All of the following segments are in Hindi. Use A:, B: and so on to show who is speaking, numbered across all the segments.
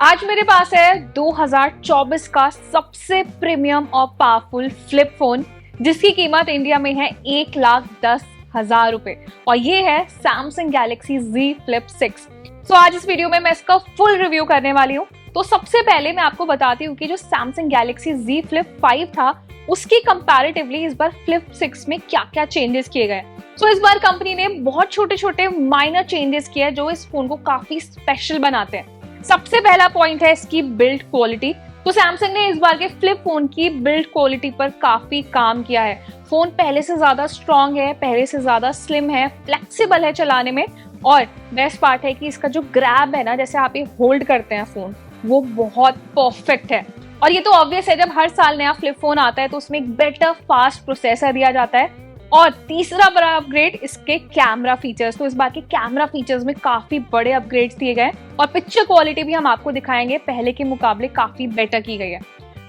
A: आज मेरे पास है 2024 का सबसे प्रीमियम और पावरफुल फ्लिप फोन जिसकी कीमत इंडिया में है 1,10,000 रुपए और ये है सैमसंग गैलेक्सी Z Flip 6। तो आज इस वीडियो में मैं इसका फुल रिव्यू करने वाली हूँ। तो सबसे पहले मैं आपको बताती हूँ कि जो सैमसंग गैलेक्सी Z Flip 5 था उसकी कंपैरेटिवली इस बार Flip 6 में क्या क्या चेंजेस किए गए। तो इस बार कंपनी ने बहुत छोटे छोटे माइनर चेंजेस किए जो इस फोन को काफी स्पेशल बनाते हैं। सबसे पहला पॉइंट है इसकी बिल्ड क्वालिटी। तो सैमसंग ने इस बार के फ्लिप फोन की बिल्ड क्वालिटी पर काफी काम किया है। फोन पहले से ज्यादा स्ट्रॉन्ग है, पहले से ज्यादा स्लिम है, फ्लेक्सिबल है चलाने में और बेस्ट पार्ट है कि इसका जो ग्रैब है ना, जैसे आप ये होल्ड करते हैं फोन, वो बहुत परफेक्ट है। और ये तो ऑब्वियस है, जब हर साल नया फ्लिप फोन आता है तो उसमें एक बेटर फास्ट प्रोसेसर दिया जाता है। और तीसरा बड़ा अपग्रेड इसके कैमरा फीचर्स। तो इस बार के कैमरा फीचर्स में काफी बड़े अपग्रेड्स दिए गए और पिक्चर क्वालिटी भी हम आपको दिखाएंगे पहले के मुकाबले काफी बेटर की गई है।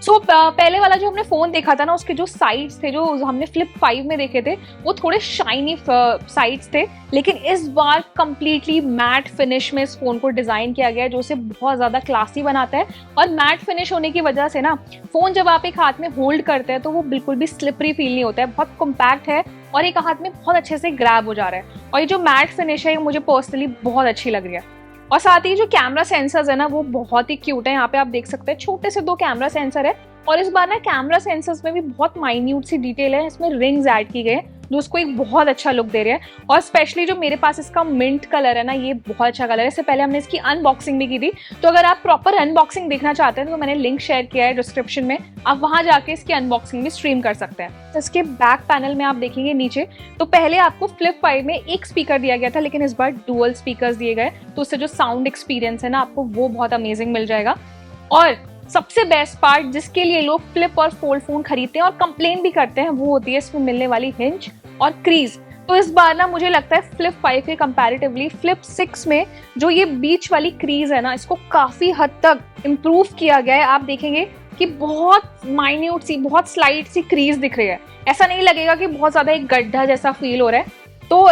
A: पहले वाला जो हमने फोन देखा था ना, उसके जो साइड्स थे जो हमने फ्लिप 5 में देखे थे वो थोड़े शाइनी साइड्स थे, लेकिन इस बार कंप्लीटली मैट फिनिश में इस फोन को डिजाइन किया गया है जो उसे बहुत ज्यादा क्लासी बनाता है। और मैट फिनिश होने की वजह से ना फोन जब आप एक हाथ में होल्ड करते हैं तो वो बिल्कुल भी स्लिपरी फील नहीं होता है, बहुत कॉम्पैक्ट है और एक हाथ में बहुत अच्छे से ग्रैब हो जा रहा है। और ये जो मैट फिनिश है ये मुझे पर्सनली बहुत अच्छी लग रही है। और साथ ही जो कैमरा सेंसर्स है ना वो बहुत ही क्यूट है। यहाँ पे आप देख सकते हैं छोटे से 2 कैमरा सेंसर है और इस बार ना कैमरा सेंसर्स में भी बहुत माइन्यूट सी डिटेल है। इसमें रिंग्स ऐड की गई है जो उसको एक बहुत अच्छा लुक दे रहे हैं। और स्पेशली जो मेरे पास इसका मिंट कलर है ना, ये बहुत अच्छा कलर है। इससे पहले हमने इसकी अनबॉक्सिंग भी की थी, तो अगर आप प्रॉपर अनबॉक्सिंग देखना चाहते हैं तो मैंने लिंक शेयर किया है डिस्क्रिप्शन में, आप वहां जाके इसकी अनबॉक्सिंग भी स्ट्रीम कर सकते हैं। तो इसके बैक पैनल में आप देखेंगे नीचे, तो पहले आपको फ्लिप 5 में एक स्पीकर दिया गया था, लेकिन इस बार डुअल स्पीकर दिए गए, तो उससे जो साउंड एक्सपीरियंस है ना आपको वो बहुत अमेजिंग मिल जाएगा। और सबसे बेस्ट पार्ट जिसके लिए लोग फ्लिप और फोल्ड फोन खरीदते हैं और कंप्लेन भी करते हैं, वो होती है इसमें मिलने वाली हिंज और क्रीज। तो इस बार ना मुझे लगता है फ्लिप 5 के कंपैरेटिवली फ्लिप 6 में जो ये बीच वाली क्रीज है ना, इसको काफी हद तक इम्प्रूव किया गया है। आप देखेंगे कि बहुत माइन्यूट सी, बहुत स्लाइट सी क्रीज दिख रही है। ऐसा नहीं लगेगा कि बहुत ज्यादा एक गड्ढा जैसा फील हो रहा है। तो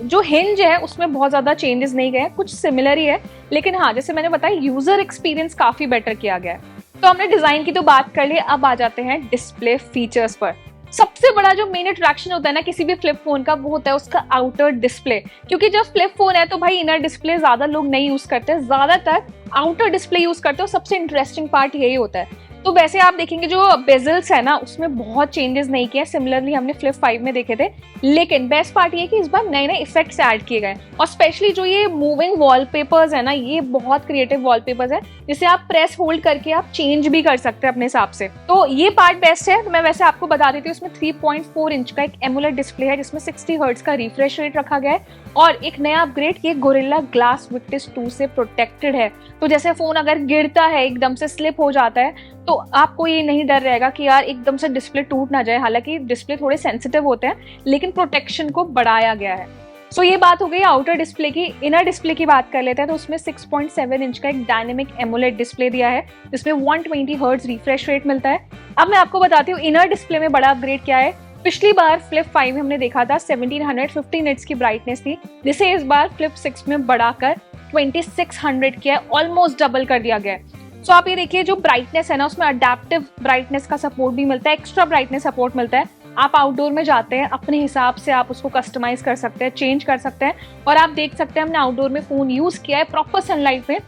A: जो हिंज है उसमें बहुत ज्यादा चेंजेस नहीं गए, कुछ सिमिलर ही है, लेकिन हाँ जैसे मैंने बताया यूजर एक्सपीरियंस काफी बेटर किया गया है। तो हमने डिजाइन की तो बात कर ली, अब आ जाते हैं डिस्प्ले फीचर्स पर। सबसे बड़ा जो मेन अट्रैक्शन होता है ना किसी भी फ्लिप फोन का, वो होता है उसका आउटर डिस्प्ले। क्योंकि जब फ्लिप फोन है तो भाई इनर डिस्प्ले ज्यादा लोग नहीं यूज करते, ज्यादातर आउटर डिस्प्ले यूज करते हो। सबसे इंटरेस्टिंग पार्ट यही होता है। तो वैसे आप देखेंगे जो बेजल्स है ना उसमें बहुत चेंजेस नहीं किए, सिमिलरली हमने फ्लिप 5 में देखे थे, लेकिन बेस्ट पार्ट ये कि इस बार नए नए इफेक्ट्स ऐड किए गए। और स्पेशली जो ये मूविंग वॉलपेपर्स है ना, ये बहुत क्रिएटिव वॉलपेपर्स है जिसे आप प्रेस होल्ड करके आप चेंज भी कर सकते हैं अपने हिसाब से। तो ये पार्ट बेस्ट है। तो मैं वैसे आपको बता देती हूँ, इसमें 3.4 इंच का एक एमुलेट डिस्प्ले है जिसमें 60 हर्ट्ज का रिफ्रेश रेट रखा गया है और एक नया अपग्रेड, ये गोरिल्ला ग्लास विक्टिस 2 से प्रोटेक्टेड है। तो जैसे फोन अगर गिरता है, एकदम से स्लिप हो जाता है, तो आपको ये नहीं डर रहेगा कि यार एकदम से डिस्प्ले टूट ना जाए। हालांकि डिस्प्ले थोड़े सेंसिटिव होते हैं, लेकिन प्रोटेक्शन को बढ़ाया गया है। सो ये बात हो गई आउटर डिस्प्ले की। इनर डिस्प्ले की बात कर लेते हैं, तो उसमें 6.7 इंच का एक डायनेमिक एमुलेट डिस्प्ले दिया है जिसमें 120 हर्ट्ज रिफ्रेश रेट मिलता है। अब मैं आपको बताती हूँ इनर डिस्प्ले में बड़ा अपग्रेड क्या है। पिछली बार फ्लिप 5 में हमने देखा था 1750 निट्स की ब्राइटनेस थी, जिसे इस बार फ्लिप 6 में बढ़ाकर 2600 किया है, ऑलमोस्ट डबल कर दिया गया है। सो आप ये देखिए जो ब्राइटनेस है ना उसमें अडेप्टिव ब्राइटनेस का सपोर्ट भी मिलता है, एक्स्ट्रा ब्राइटनेस सपोर्ट मिलता है। आप आउटडोर में जाते हैं अपने हिसाब से आप उसको कस्टमाइज कर सकते हैं, चेंज कर सकते हैं। और आप देख सकते हैं हमने आउटडोर में फोन यूज किया है प्रॉपर सनलाइट में।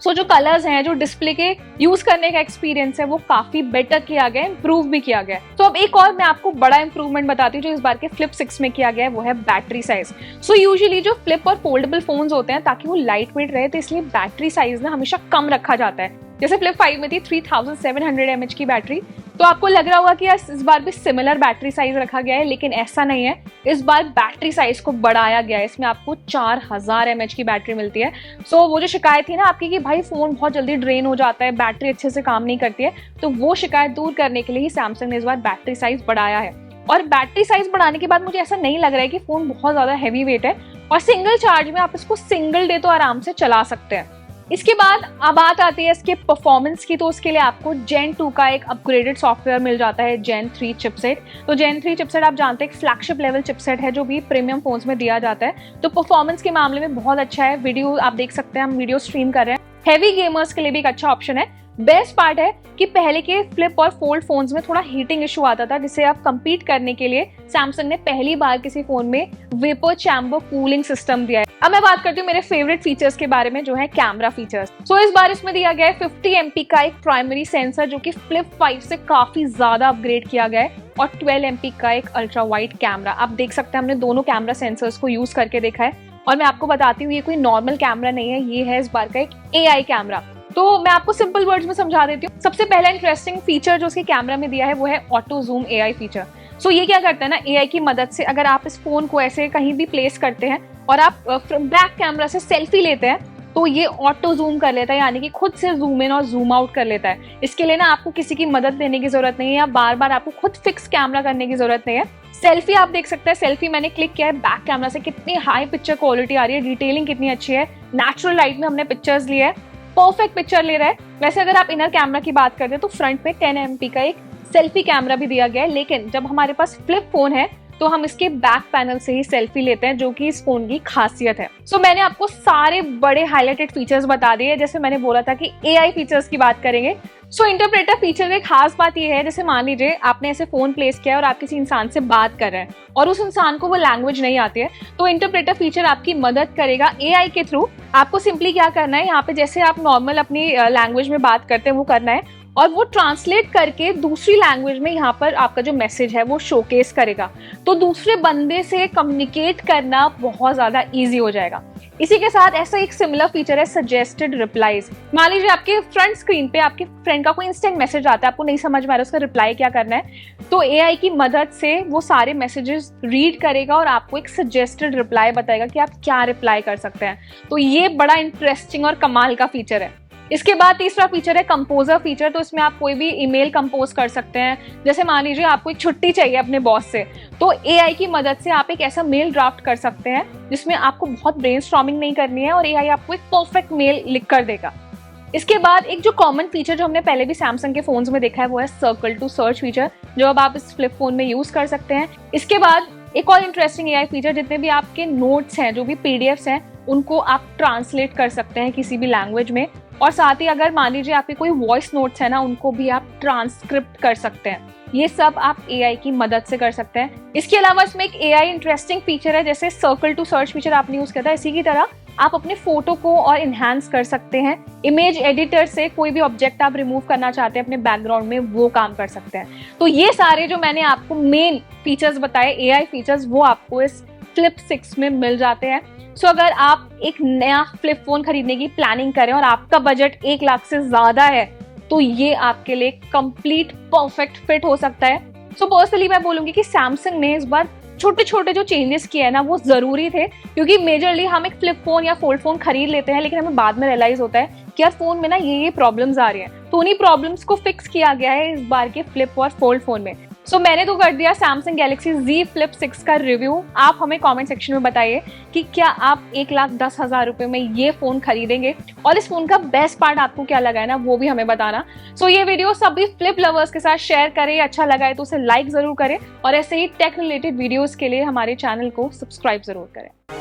A: सो जो कलर्स हैं, जो डिस्प्ले के यूज करने का एक्सपीरियंस है, वो काफी बेटर किया गया है, इंप्रूव भी किया गया है। तो अब एक और मैं आपको बड़ा इंप्रूवमेंट बताती हूँ जो इस बार के फ्लिप 6 में किया गया है, वो है बैटरी साइज। सो यूजुअली जो फ्लिप और फोल्डेबल फोन्स होते हैं, ताकि वो लाइट वेट रहे, तो इसलिए बैटरी साइज ना हमेशा कम रखा जाता है। जैसे फ्लिप 5 में थी 3700 mAh की बैटरी, तो आपको लग रहा होगा कि यार इस बार भी सिमिलर बैटरी साइज रखा गया है, लेकिन ऐसा नहीं है। इस बार बैटरी साइज को बढ़ाया गया है, इसमें आपको 4000 mAh की बैटरी मिलती है। सो वो जो शिकायत थी ना आपकी कि भाई फोन बहुत जल्दी ड्रेन हो जाता है, बैटरी अच्छे से काम नहीं करती है, तो वो शिकायत दूर करने के लिए ही सैमसंग ने इस बार बैटरी साइज बढ़ाया है। और बैटरी साइज बढ़ाने के बाद मुझे ऐसा नहीं लग रहा है कि फोन बहुत ज्यादा हैवी वेट है, और सिंगल चार्ज में आप इसको सिंगल डे तो आराम से चला सकते हैं। इसके बाद अब बात आती है इसके परफॉर्मेंस की। तो उसके लिए आपको Gen 2 का एक अपग्रेडेड सॉफ्टवेयर मिल जाता है, Gen 3 चिपसेट। तो Gen 3 चिपसेट आप जानते हैं एक फ्लैगशिप लेवल चिपसेट है जो भी प्रीमियम फोन्स में दिया जाता है। तो परफॉर्मेंस के मामले में बहुत अच्छा है। वीडियो आप देख सकते हैं, हम वीडियो स्ट्रीम कर रहे हैं हैवी गेमर्स के लिए भी एक अच्छा ऑप्शन है। बेस्ट पार्ट है कि पहले के फ्लिप और फोल्ड फोन्स में थोड़ा हीटिंग इशू आता था, जिसे आप compete करने के लिए सैमसंग ने पहली बार किसी फोन में वेपर चैम्बर कूलिंग सिस्टम दिया है। अब मैं बात करती हूँ मेरे फेवरेट फीचर्स के बारे में, जो है कैमरा फीचर्स। सो इस बार इसमें दिया गया है 50 MP का एक प्राइमरी सेंसर, जो कि फ्लिप 5 से काफी ज्यादा अपग्रेड किया गया है, और 12 MP का एक अल्ट्रा वाइड कैमरा। आप देख सकते हैं हमने दोनों कैमरा सेंसर्स को यूज करके देखा है, और मैं आपको बताती हूँ ये कोई नॉर्मल कैमरा नहीं है, ये है इस बार का एक AI कैमरा। तो मैं आपको सिंपल वर्ड्स में समझा देती हूँ। सबसे पहला इंटरेस्टिंग फीचर जो उसके कैमरा में दिया है वो है ऑटो जूम AI फीचर। सो ये क्या करता है ना, AI की मदद से अगर आप इस फोन को ऐसे कहीं भी प्लेस करते हैं और आप बैक कैमरा से सेल्फी लेते हैं, तो ये ऑटो जूम कर लेता है, यानी कि खुद से जूम इन और जूम आउट कर लेता है। इसके लिए ना आपको किसी की मदद लेने की जरूरत नहीं है, या बार बार आपको खुद फिक्स कैमरा करने की जरूरत नहीं है। सेल्फी आप देख सकते हैं, सेल्फी मैंने क्लिक किया है बैक कैमरा से, कितनी हाई पिक्चर क्वालिटी आ रही है, डिटेलिंग कितनी अच्छी है, नेचुरल लाइट में हमने पिक्चर्स लिए है, परफेक्ट पिक्चर ले रहा है। वैसे अगर आप इनर कैमरा की बात करते हैं तो फ्रंट में 10 MP का एक सेल्फी कैमरा भी दिया गया है, लेकिन जब हमारे पास फ्लिप फोन है तो हम इसके बैक पैनल से ही सेल्फी लेते हैं, जो कि इस फोन की खासियत है। सो मैंने आपको सारे बड़े हाईलाइटेड फीचर्स बता दिए। जैसे मैंने बोला था कि AI फीचर्स की बात करेंगे। सो इंटरप्रेटर फीचर की खास बात यह है, जैसे मान लीजिए आपने ऐसे फोन प्लेस किया और आप किसी इंसान से बात कर रहे हैं और उस इंसान को वो लैंग्वेज नहीं आती है, तो इंटरप्रेटर फीचर आपकी मदद करेगा AI के थ्रू। आपको सिंपली क्या करना है, यहाँ पे जैसे आप नॉर्मल अपनी लैंग्वेज में बात करते हैं वो करना है, और वो ट्रांसलेट करके दूसरी लैंग्वेज में यहाँ पर आपका जो मैसेज है वो शोकेस करेगा। तो दूसरे बंदे से कम्युनिकेट करना बहुत ज्यादा इजी हो जाएगा। इसी के साथ ऐसा एक सिमिलर फीचर है सजेस्टेड रिप्लाईज। मान लीजिए आपके फ्रंट स्क्रीन पे आपके फ्रेंड का कोई इंस्टेंट मैसेज आता है, आपको नहीं समझ में आ रहा उसका रिप्लाई क्या करना है, तो AI की मदद से वो सारे मैसेजेस रीड करेगा और आपको एक सजेस्टेड रिप्लाई बताएगा कि आप क्या रिप्लाई कर सकते हैं। तो ये बड़ा इंटरेस्टिंग और कमाल का फीचर है। इसके बाद तीसरा फीचर है कंपोजर फीचर। तो इसमें आप कोई भी ईमेल कंपोज कर सकते हैं। जैसे मान लीजिए आपको एक छुट्टी चाहिए अपने बॉस से, तो AI की मदद से आप एक ऐसा मेल ड्राफ्ट कर सकते हैं जिसमें आपको बहुत ब्रेनस्टॉर्मिंग नहीं करनी है और AI आपको एक परफेक्ट मेल लिख कर देगा। इसके बाद एक जो कॉमन फीचर जो हमने पहले भी सैमसंग के फोन्स में देखा है वो है सर्कल टू सर्च फीचर, जो अब आप इस फ्लिप फोन में यूज कर सकते हैं। इसके बाद एक और इंटरेस्टिंग AI फीचर, जितने भी आपके नोट्स हैं, जो भी PDFs हैं, उनको आप ट्रांसलेट कर सकते हैं किसी भी लैंग्वेज में, और साथ ही अगर मान लीजिए आपके कोई वॉइस नोट्स है ना, उनको भी आप ट्रांसक्रिप्ट कर सकते हैं। ये सब आप AI की मदद से कर सकते हैं। इसके अलावा इसमें एक AI इंटरेस्टिंग फीचर है, जैसे सर्कल टू सर्च फीचर आपने यूज किया था, इसी की तरह आप अपने फोटो को और इनहेंस कर सकते हैं। इमेज एडिटर से कोई भी ऑब्जेक्ट आप रिमूव करना चाहते हैं अपने बैकग्राउंड में, वो काम कर सकते हैं। तो ये सारे जो मैंने आपको मेन फीचर्स बताए AI फीचर्स, वो आपको इस फ्लिप 6 में मिल जाते हैं। सो अगर आप एक नया फ्लिप फोन खरीदने की प्लानिंग करें और आपका बजट 1 लाख से ज्यादा है, तो ये आपके लिए कंप्लीट परफेक्ट फिट हो सकता है। सो पर्सनली मैं बोलूंगी कि सैमसंग ने इस बार छोटे छोटे जो चेंजेस किए हैं ना, वो जरूरी थे, क्योंकि मेजरली हम एक फ्लिप फोन या फोल्ड फोन खरीद लेते हैं, लेकिन हमें बाद में रियलाइज होता है कि यार फोन में ना ये प्रॉब्लम्स आ रही हैं। तो उन्हीं प्रॉब्लम्स को फिक्स किया गया है इस बार के फ्लिप और फोल्ड फोन में। सो मैंने तो कर दिया सैमसंग गैलेक्सी Z Flip 6 का रिव्यू। आप हमें कमेंट सेक्शन में बताइए कि क्या आप 1,10,000 रुपए में ये फोन खरीदेंगे, और इस फोन का बेस्ट पार्ट आपको क्या लगा है ना, वो भी हमें बताना। सो ये वीडियो सभी फ्लिप लवर्स के साथ शेयर करें, अच्छा लगा है तो उसे लाइक जरूर करें, और ऐसे ही टेक रिलेटेड वीडियोस के लिए हमारे चैनल को सब्सक्राइब जरूर करें।